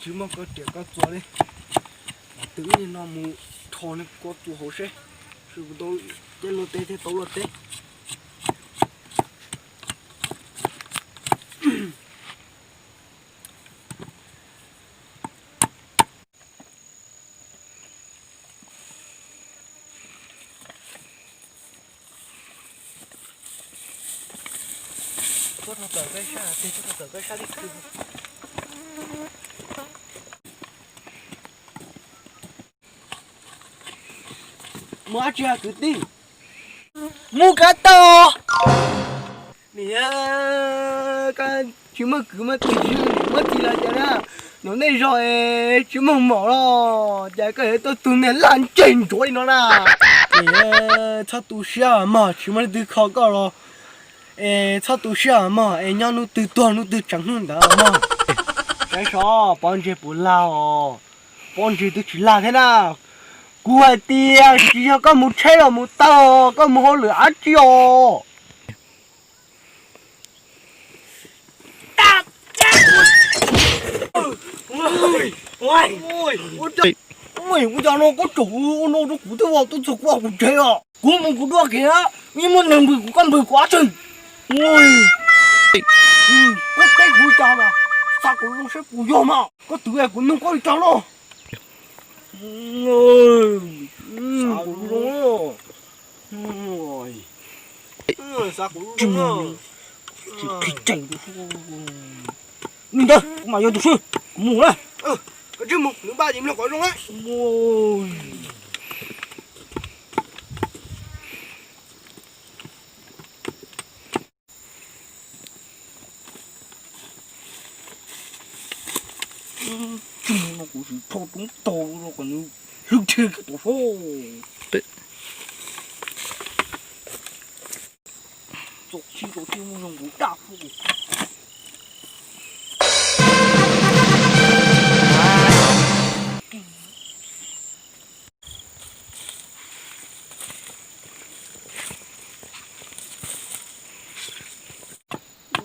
chỉ mà có trẻ có chó đấy tự nhiên nó mù thò nó có chùa hồ xe sự tôi trên lô tê thế tàu lô tê có thằng tờ cái xa thì cho thằng tờ cái xa đi mua chưa cứ đi mua cá to nè cái chú mà cứ mà tự nhiên mất thì là chả ra nó này rồi chú mà mỏ lo chả cái tôi tụi này lan trên chuối nó là nè sao tụi xa mà chú mà từ khó có rồi sao tụi xa mà nhau nó từ toàn nó từ trắng hơn đó mà cái sao bọn chị bù lao bọn chị tôi chỉ là thế nào cú hai tia chỉ cho có một xe là một tàu có một hồ lửa chiều ôi ôi cho nó có chủ nó cú tôi vào tôi chụp vào cú chơi à cú một cú đua kìa nhưng mà nằm bự cú con bự quá chừng ôi có cái cú chào mà sao cú nó sẽ cú vô mà có tụi em cú nó có chào nó ôi sao cú nó sao cú nó cái chảnh mình đây mà vô tụi mù đấy cái chữ mục nữa ba gì nó có luôn đấy ôi nó cũng chỉ thô đúng to nó còn hưng chơi cái tổ phô tổ chi mua dùng của đạp phô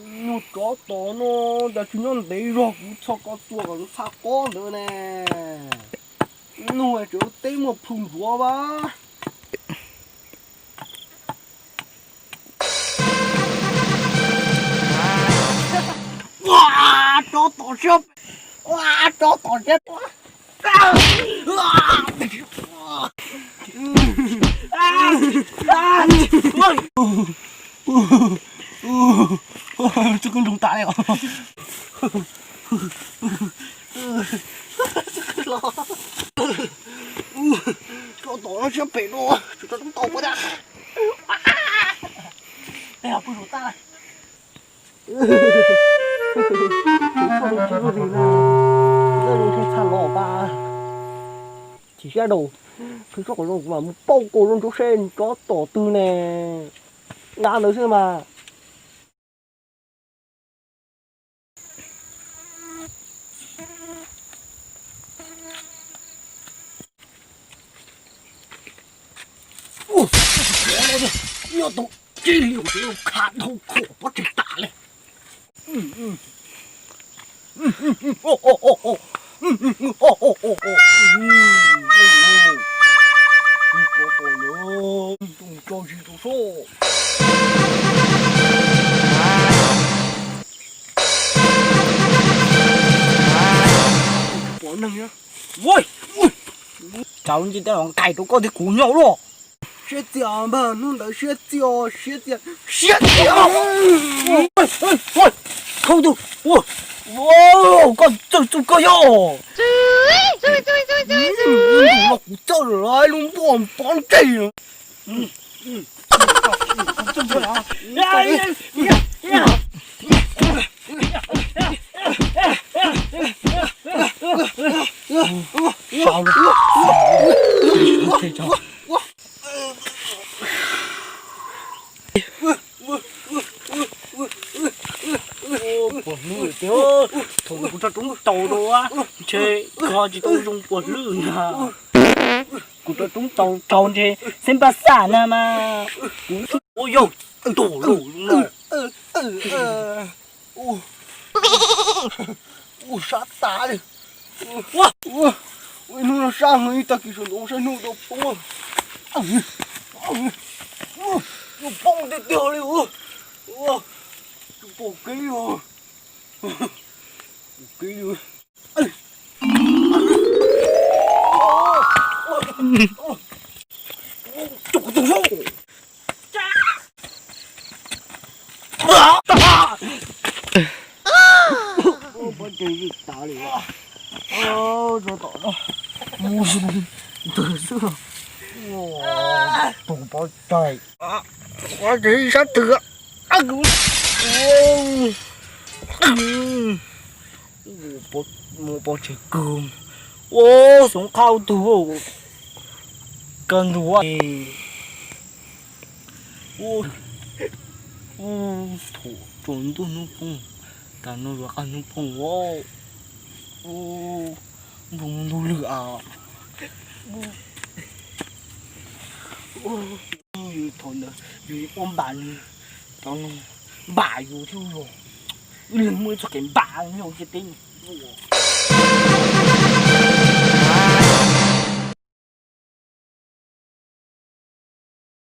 nó chó to nó đã chúng nó lấy rồi cũng cho có tua còn xa con nữa nè nuôi chỗ tây một phun rùa ba wow chó to xếp wow chó to xếp这个龙大了，这个老，这岛上全北路，这种岛不的，哎呀，不如大了，这个里呢，这龙是产老吧，几下头，可是我龙嘛，包裹龙就先找岛子呢，哪能是嘛？我都这里有这种看头可不真大嘞！哦，你搞错了，动着急就说。我弄呀，喂，找人家在往盖头高的骨鸟了。学讲吧，弄得学讲，喂，偷渡，我这个哟，我叫人来弄帮这个，这不了，少了，这招。Quần lươn chứ, thủ cho chúng tàu đồ á, chơi coi chỉ tôi dùng quần lươn à, của tôi chúng tàu tròn chơi, xem bà xã nè mà, ôi yo, tổ lổ sát tá đi, 我弄了啥我一打开说弄啥弄到崩啊！我崩的掉了我不给我，不给我，我把这给打了，这打了，得瑟，哇，多包带啊！我这一下得啊狗，我包这狗，我从靠头跟着我，土准都能碰，但那个还能碰我，碰都了啊！有头的，有光板的，当然把有条路，你没做给把有些顶我。